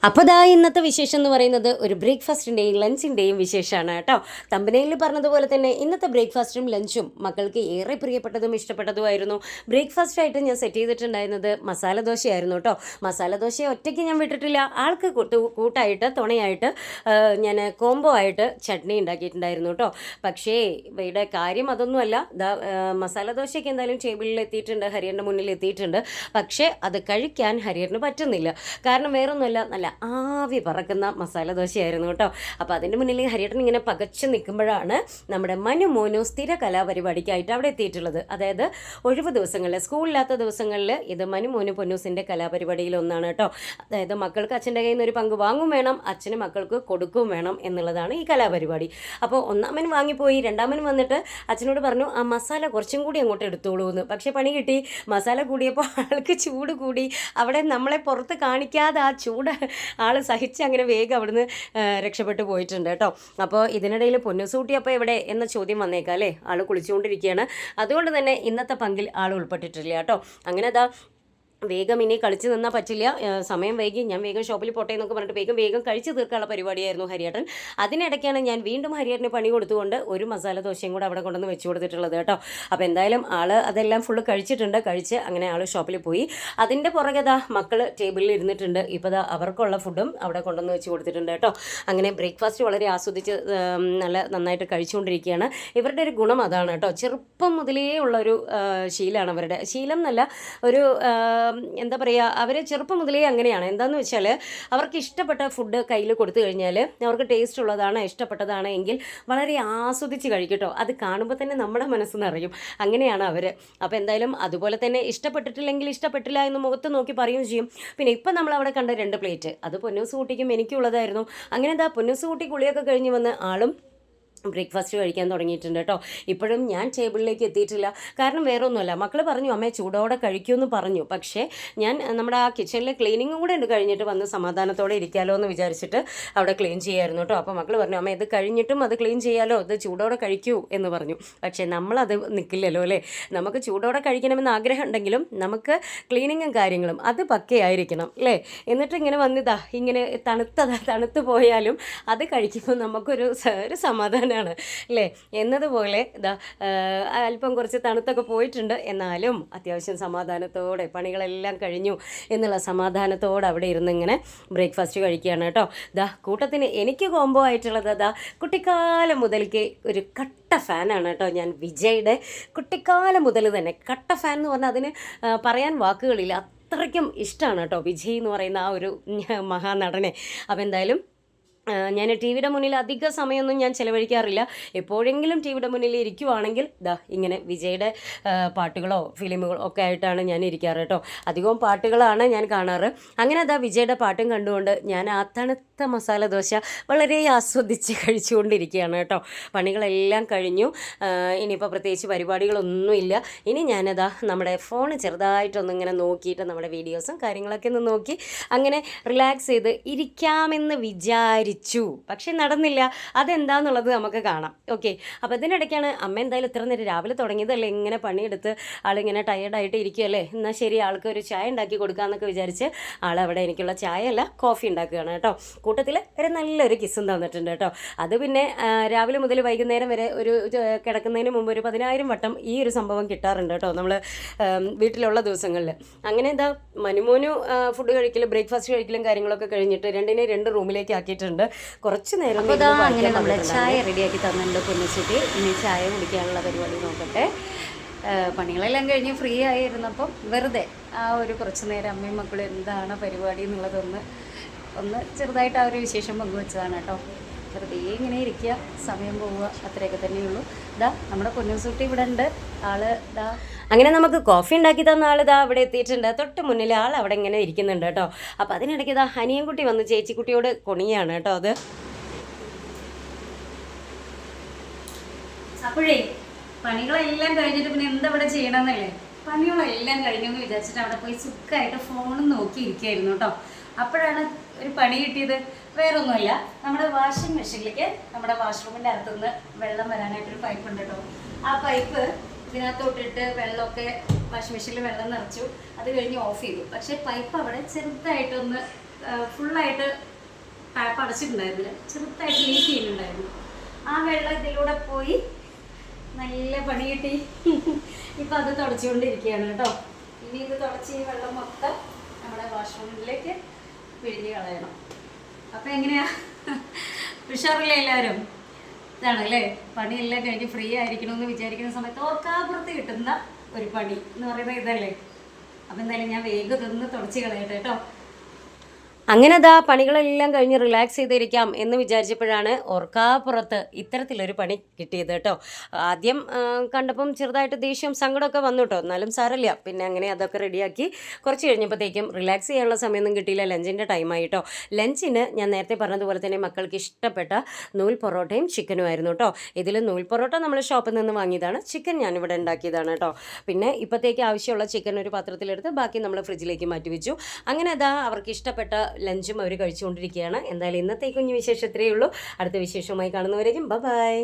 അപ്പോൾ ദാ ഇന്നത്തെ വിശേഷം എന്ന് പറയുന്നത് ഒരു ബ്രേക്ക്ഫാസ്റ്റിൻ്റെയും ലഞ്ചിൻ്റെയും വിശേഷമാണ് കേട്ടോ. തമ്പനയിൽ പറഞ്ഞതുപോലെ തന്നെ ഇന്നത്തെ ബ്രേക്ക്ഫാസ്റ്റും ലഞ്ചും മക്കൾക്ക് ഏറെ പ്രിയപ്പെട്ടതും ഇഷ്ടപ്പെട്ടതുമായിരുന്നു. ബ്രേക്ക്ഫാസ്റ്റായിട്ട് ഞാൻ സെറ്റ് ചെയ്തിട്ടുണ്ടായിരുന്നത് മസാല ദോശയായിരുന്നു കേട്ടോ. മസാല ദോശ ഒറ്റയ്ക്ക് ഞാൻ വിട്ടിട്ടില്ല, ആൾക്ക് കൂട്ടായിട്ട് തുണയായിട്ട് ഞാൻ കോംബോ ആയിട്ട് ചട്നി ഉണ്ടാക്കിയിട്ടുണ്ടായിരുന്നു കേട്ടോ. പക്ഷേ ഇവിടെ കാര്യം അതൊന്നുമല്ല. മസാല ദോശയ്ക്ക് എന്തായാലും ടേബിളിൽ എത്തിയിട്ടുണ്ട്, ഹരിയറിൻ്റെ മുന്നിൽ എത്തിയിട്ടുണ്ട്. പക്ഷേ അത് കഴിക്കാൻ ഹരിയറിന് പറ്റുന്നില്ല. കാരണം വേറൊന്നുമല്ല, നല്ല ആവി പറക്കുന്ന മസാല ദോശയായിരുന്നു കേട്ടോ. അപ്പോൾ അതിൻ്റെ മുന്നിൽ ഹരിയേട്ടൻ ഇങ്ങനെ പകച്ചു നിൽക്കുമ്പോഴാണ് നമ്മുടെ മോനു സ്ഥിര കലാപരിപാടിക്കായിട്ട് അവിടെ എത്തിയിട്ടുള്ളത്. അതായത് ഒഴിവ് ദിവസങ്ങളിൽ, സ്കൂളില്ലാത്ത ദിവസങ്ങളിൽ ഇത് മോനു പൊന്നൂസിൻ്റെ കലാപരിപാടിയിൽ ഒന്നാണ് കേട്ടോ. അതായത് മക്കൾക്ക് അച്ഛൻ്റെ കയ്യിൽ നിന്ന് ഒരു പങ്ക് വാങ്ങും വേണം, അച്ഛന് മക്കൾക്ക് കൊടുക്കുകയും വേണം എന്നുള്ളതാണ് ഈ കലാപരിപാടി. അപ്പോൾ ഒന്നാമൻ വാങ്ങിപ്പോയി, രണ്ടാമൻ വന്നിട്ട് അച്ഛനോട് പറഞ്ഞു ആ മസാല കുറച്ചും കൂടി അങ്ങോട്ട് എടുത്തോളൂ എന്ന്. പക്ഷേ പണി കിട്ടി, മസാല കൂടിയപ്പോൾ ആൾക്ക് ചൂട് കൂടി. അവിടെ നമ്മളെ പുറത്ത് കാണിക്കാതെ ആ ചൂട് ആൾ സഹിച്ച് അങ്ങനെ വേഗം അവിടുന്ന് രക്ഷപ്പെട്ടു പോയിട്ടുണ്ട് കേട്ടോ. അപ്പോൾ ഇതിനിടയിൽ പൊന്നുസൂട്ടി അപ്പോൾ എവിടെ എന്ന ചോദ്യം വന്നേക്കാം അല്ലേ. ആൾ കുളിച്ചുകൊണ്ടിരിക്കുകയാണ്, അതുകൊണ്ട് തന്നെ ഇന്നത്തെ പങ്കിൽ ആൾ ഉൾപ്പെട്ടിട്ടില്ല കേട്ടോ. അങ്ങനെ അതാ വേഗം ഇനി കളിച്ച് നിന്നാൽ പറ്റില്ല, സമയം വൈകി, ഞാൻ വേഗം ഷോപ്പിൽ പോട്ടെ എന്നൊക്കെ പറഞ്ഞിട്ട് വേഗം കഴിച്ച് തീർക്കാനുള്ള പരിപാടിയായിരുന്നു ഹരിയേട്ടൻ. അതിനിടയ്ക്കാണ് ഞാൻ വീണ്ടും ഹരിയേട്ടന് പണി കൊടുത്തുകൊണ്ട് ഒരു മസാല ദോശയും കൂടെ അവിടെ കൊണ്ടുവന്ന് വെച്ച് കൊടുത്തിട്ടുള്ളത് കേട്ടോ. അപ്പോൾ എന്തായാലും ആൾ അതെല്ലാം ഫുള്ള് കഴിച്ചിട്ടുണ്ട്. കഴിച്ച് അങ്ങനെ ആൾ ഷോപ്പിൽ പോയി. അതിൻ്റെ പുറകെ മക്കൾ ടേബിളിൽ ഇരുന്നിട്ടുണ്ട്. ഇപ്പോൾ അവർക്കുള്ള ഫുഡും അവിടെ കൊണ്ടുവന്ന് വെച്ച് കൊടുത്തിട്ടുണ്ട് കേട്ടോ. അങ്ങനെ ബ്രേക്ക്ഫാസ്റ്റ് വളരെ ആസ്വദിച്ച് നന്നായിട്ട് കഴിച്ചുകൊണ്ടിരിക്കുകയാണ്. ഇവരുടെ ഒരു ഗുണം അതാണ് കേട്ടോ. ചെറുപ്പം മുതലേ ഉള്ളൊരു ശീലമാണ് അവരുടെ. ശീലം എന്നല്ല, ഒരു എന്താ പറയുക, അവർ ചെറുപ്പം മുതലേ അങ്ങനെയാണ്. എന്താണെന്ന് വെച്ചാൽ അവർക്ക് ഇഷ്ടപ്പെട്ട ഫുഡ് കയ്യിൽ കൊടുത്തു കഴിഞ്ഞാൽ, അവർക്ക് ടേസ്റ്റ് ഉള്ളതാണ്, ഇഷ്ടപ്പെട്ടതാണ് എങ്കിൽ വളരെ ആസ്വദിച്ച് കഴിക്കട്ടോ. അത് കാണുമ്പോൾ തന്നെ നമ്മുടെ മനസ്സ് നിറയും. അങ്ങനെയാണ് അവർ. അപ്പോൾ എന്തായാലും അതുപോലെ തന്നെ ഇഷ്ടപ്പെട്ടിട്ടില്ലെങ്കിൽ ഇഷ്ടപ്പെട്ടില്ല എന്ന് മുഖത്ത് നോക്കി പറയുകയും ചെയ്യും. പിന്നെ ഇപ്പം നമ്മളവിടെ കണ്ട 2 പ്ലേറ്റ് അത് പൊന്നൂസ് കുട്ടിക്കും എനിക്കുള്ളതായിരുന്നു. അങ്ങനെ എന്താ പൊന്നൂസ് കുട്ടി കുളിയൊക്കെ കഴിഞ്ഞ് വന്ന് ആളും ബ്രേക്ക്ഫാസ്റ്റ് കഴിക്കാൻ തുടങ്ങിയിട്ടുണ്ട് കേട്ടോ. ഇപ്പോഴും ഞാൻ ടേബിളിലേക്ക് എത്തിയിട്ടില്ല. കാരണം വേറെ ഒന്നുമല്ല, മക്കൾ പറഞ്ഞു അമ്മേ ചൂടോടെ കഴിക്കുമെന്ന് പറഞ്ഞു. പക്ഷേ ഞാൻ നമ്മുടെ ആ കിച്ചണിലെ ക്ലീനിങ്ങും കൂടെ ഉണ്ട്, കഴിഞ്ഞിട്ട് വന്ന് സമാധാനത്തോടെ ഇരിക്കാമല്ലോ എന്ന് വിചാരിച്ചിട്ട് അവിടെ ക്ലീൻ ചെയ്യായിരുന്നു കേട്ടോ. അപ്പോൾ മക്കൾ പറഞ്ഞു അമ്മ ഇത് കഴിഞ്ഞിട്ടും അത് ക്ലീൻ ചെയ്യാമല്ലോ, ഇത് ചൂടോടെ കഴിക്കൂ എന്ന് പറഞ്ഞു. പക്ഷേ നമ്മളത് നിൽക്കില്ലല്ലോ അല്ലേ. നമുക്ക് ചൂടോടെ കഴിക്കണമെന്ന് ആഗ്രഹം ഉണ്ടെങ്കിലും നമുക്ക് ക്ലീനിങ്ങും കാര്യങ്ങളും അത് പക്കയായിരിക്കണം അല്ലേ. എന്നിട്ട് ഇങ്ങനെ വന്നിതാ ഇങ്ങനെ തണുത്ത് പോയാലും അത് കഴിക്കുമ്പോൾ നമുക്കൊരു സമാധാനം അല്ലേ. എന്നതുപോലെ അല്പം കുറച്ച് തണുത്തൊക്കെ പോയിട്ടുണ്ട്, എന്നാലും അത്യാവശ്യം സമാധാനത്തോടെ പണികളെല്ലാം കഴിഞ്ഞു എന്നുള്ള സമാധാനത്തോടെ അവിടെ ഇരുന്ന് ഇങ്ങനെ ബ്രേക്ക്ഫാസ്റ്റ് കഴിക്കുകയാണ് കേട്ടോ. കൂട്ടത്തിന് എനിക്ക് കോംബോ ആയിട്ടുള്ളത് കുട്ടിക്കാലം മുതൽക്ക് ഒരു കട്ട ഫാനാണ് കേട്ടോ ഞാൻ. വിജയുടെ കുട്ടിക്കാലം മുതൽ തന്നെ കട്ട ഫാൻ എന്ന് പറഞ്ഞാൽ അതിന് പറയാൻ വാക്കുകളില്ല, അത്രയ്ക്കും ഇഷ്ടമാണ് കേട്ടോ വിജയ് എന്ന് പറയുന്ന ആ ഒരു മഹാനടനെ. അപ്പോൾ എന്തായാലും ഞാൻ ടി വിയുടെ മുന്നിൽ അധിക സമയമൊന്നും ഞാൻ ചിലവഴിക്കാറില്ല. എപ്പോഴെങ്കിലും ടി വിയുടെ മുന്നിൽ ഇരിക്കുവാണെങ്കിൽ ഇങ്ങനെ വിജയുടെ പാട്ടുകളോ ഫിലിമുകളോ ഒക്കെ ആയിട്ടാണ് ഞാൻ ഇരിക്കാറ് കേട്ടോ. അധികവും പാട്ടുകളാണ് ഞാൻ കാണാറ്. അങ്ങനെ വിജയുടെ പാട്ടും കണ്ടുകൊണ്ട് ഞാൻ ആ തണുത്ത മസാല ദോശ വളരെ ആസ്വദിച്ച് കഴിച്ചുകൊണ്ടിരിക്കുകയാണ് കേട്ടോ. പണികളെല്ലാം കഴിഞ്ഞു. ഇനിയിപ്പോൾ പ്രത്യേകിച്ച് പരിപാടികളൊന്നുമില്ല. ഇനി ഞാനതാ നമ്മുടെ ഫോൺ ചെറുതായിട്ടൊന്നിങ്ങനെ നോക്കിയിട്ട് നമ്മുടെ വീഡിയോസും കാര്യങ്ങളൊക്കെ ഒന്ന് നോക്കി അങ്ങനെ റിലാക്സ് ചെയ്ത് ഇരിക്കാമെന്ന് പക്ഷെ നടന്നില്ല. അതെന്താന്നുള്ളത് നമുക്ക് കാണാം. ഓക്കെ. അപ്പോൾ ഇതിനിടയ്ക്കാണ് അമ്മ എന്തായാലും ഇത്ര നേരം രാവിലെ തുടങ്ങിയതല്ലേ, ഇങ്ങനെ പണിയെടുത്ത് ആളിങ്ങനെ ടയേർഡായിട്ട് ഇരിക്കുകയല്ലേ, എന്നാൽ ശരി ആൾക്ക് ഒരു ചായ ഉണ്ടാക്കി കൊടുക്കാമെന്നൊക്കെ വിചാരിച്ച് ആളവിടെ എനിക്കുള്ള ചായ അല്ല കോഫി ഉണ്ടാക്കുകയാണ് കേട്ടോ. കൂട്ടത്തിൽ ഒരു നല്ലൊരു കിസ്സും തന്നിട്ടുണ്ട് കേട്ടോ. അത് പിന്നെ രാവിലെ മുതൽ വൈകുന്നേരം വരെ ഒരു കിടക്കുന്നതിന് മുമ്പ് ഒരു 10,000 വട്ടം ഈ ഒരു സംഭവം കിട്ടാറുണ്ട് കേട്ടോ നമ്മൾ വീട്ടിലുള്ള ദിവസങ്ങളിൽ. അങ്ങനെ മനുമോനു ഫുഡ് കഴിക്കലും ബ്രേക്ക്ഫാസ്റ്റ് കഴിക്കലും കാര്യങ്ങളൊക്കെ കഴിഞ്ഞിട്ട് 2 റൂമിലേക്ക് ആക്കിയിട്ടുണ്ട്. കുറച്ച് നേരം അങ്ങനെ നമ്മുടെ ചായ റെഡിയാക്കി തന്നിട്ടുണ്ട് പൊന്നിച്ചിട്ട്. ഇനി ചായ കുടിക്കാനുള്ള പരിപാടി നോക്കട്ടെ. പണികളെല്ലാം കഴിഞ്ഞ് ഫ്രീ ആയിരുന്നപ്പം വെറുതെ ആ ഒരു കുറച്ച് നേരം അമ്മയും മക്കളും എന്താണ് പരിപാടി എന്നുള്ളതൊന്ന് ചെറുതായിട്ട് ആ ഒരു വിശേഷം പങ്കുവെച്ചതാണ് കേട്ടോ. വെറുതെ ഇങ്ങനെ ഇരിക്കുക, സമയം പോവുക, അത്രയൊക്കെ തന്നെയുള്ളൂ. നമ്മുടെ പൊന്നൂസുട്ടി ഇവിടെ ഉണ്ട്. ആള് അങ്ങനെ നമുക്ക് കോഫി ഉണ്ടാക്കി തന്ന ആൾ അവിടെ എത്തിയിട്ടുണ്ട്. തൊട്ട് മുന്നിൽ ആൾ അവിടെ ഇങ്ങനെ ഇരിക്കുന്നുണ്ട് കേട്ടോ. അപ്പോൾ അതിനിടയ്ക്ക് ഹനിയൻകുട്ടി വന്ന് ചേച്ചിക്കുട്ടിയോട് കൊണിയാണ് കേട്ടോ. അത് അപ്പോഴേ പണികളെല്ലാം കഴിഞ്ഞിട്ട് പിന്നെ എന്താ ഇവിടെ ചെയ്യണമെന്നല്ലേ, പണികളെല്ലാം കഴിഞ്ഞെന്ന് വിചാരിച്ചിട്ട് അവിടെ പോയി സുഖമായിട്ട് ഫോണും നോക്കി ഇരിക്കുകയായിരുന്നു കേട്ടോ. അപ്പോഴാണ് ഒരു പണി കിട്ടിയത്. വേറൊന്നുമല്ല, നമ്മുടെ വാഷിംഗ് മെഷീനിലേക്ക് നമ്മുടെ വാഷ്റൂമിൻ്റെ അകത്തുനിന്ന് വെള്ളം വരാനായിട്ടൊരു പൈപ്പ് ഉണ്ട് കേട്ടോ. ആ പൈപ്പ് ഇതിനകത്തോട്ടിട്ട് വെള്ളമൊക്കെ വാഷിംഗ് മെഷീനിൽ വെള്ളം നിറച്ചു. അത് കഴിഞ്ഞ് ഓഫ് ചെയ്തു. പക്ഷേ പൈപ്പ് അവിടെ ചെറുതായിട്ടൊന്ന് ഫുള്ളായിട്ട് ടാപ്പ് അടച്ചിട്ടുണ്ടായിരുന്നില്ല, ചെറുതായിട്ട് ലീക്ക് ചെയ്യുന്നുണ്ടായിരുന്നു. ആ വെള്ളം ഇതിലൂടെ പോയി നല്ല പണി കിട്ടി. ഇപ്പം അത് തുടച്ചുകൊണ്ടിരിക്കുകയാണ് കേട്ടോ. ഇനി ഇത് തുടച്ച് ഈ വെള്ളം മൊത്തം നമ്മുടെ വാഷ്റൂമിലേക്ക് പിഴിഞ്ഞ് കളയണം. അപ്പം എങ്ങനെയാ, ഉഷാറില്ലേ എല്ലാവരും? ഇതാണല്ലേ പണിയെല്ലാം കഴിഞ്ഞ് ഫ്രീ ആയിരിക്കണമെന്ന് വിചാരിക്കുന്ന സമയത്ത് ഓർക്കാപ്പുറത്ത് കിട്ടുന്ന ഒരു പണി എന്ന് പറയുന്നത് ഇതല്ലേ. അപ്പം എന്തായാലും ഞാൻ വേഗം ഇതൊന്ന് തുടച്ച് കളയട്ടെ കേട്ടോ. അങ്ങനെ ദാ പണികളെല്ലാം കഴിഞ്ഞ് റിലാക്സ് ചെയ്തിരിക്കാം എന്ന് വിചാരിച്ചപ്പോഴാണ് ഓർക്കാപ്പുറത്ത് ഇത്തരത്തിലൊരു പണി കിട്ടിയത് കേട്ടോ. ആദ്യം കണ്ടപ്പം ചെറുതായിട്ട് ദേഷ്യവും സങ്കടമൊക്കെ വന്നു കേട്ടോ. എന്നാലും സാരമില്ല, പിന്നെ അങ്ങനെ അതൊക്കെ റെഡിയാക്കി കുറച്ച് കഴിഞ്ഞപ്പോഴത്തേക്കും റിലാക്സ് ചെയ്യാനുള്ള സമയമൊന്നും കിട്ടിയില്ല. ലഞ്ചിൻ്റെ ടൈമായി കേട്ടോ. ലഞ്ചിന് ഞാൻ നേരത്തെ പറഞ്ഞതുപോലെ തന്നെ മക്കൾക്ക് ഇഷ്ടപ്പെട്ട നൂൽ പൊറോട്ടയും ചിക്കനും ആയിരുന്നു കേട്ടോ. ഇതിൽ നൂൽ പൊറോട്ട നമ്മൾ ഷോപ്പിൽ നിന്ന് വാങ്ങിയതാണ്, ചിക്കൻ ഞാനിവിടെ ഉണ്ടാക്കിയതാണ് കേട്ടോ. പിന്നെ ഇപ്പോഴത്തേക്ക് ആവശ്യമുള്ള ചിക്കൻ ഒരു പാത്രത്തിലെടുത്ത് ബാക്കി നമ്മൾ ഫ്രിഡ്ജിലേക്ക് മാറ്റി വെച്ചു. അങ്ങനെ അതാ അവർക്ക് ഇഷ്ടപ്പെട്ട ലഞ്ചും അവർ കഴിച്ചുകൊണ്ടിരിക്കുകയാണ്. എന്തായാലും ഇന്നത്തെ കുഞ്ഞു വിശേഷം ഇത്രയേ ഉള്ളൂ. അടുത്ത വിശേഷവുമായി കാണുന്നവരേക്കും ബൈ.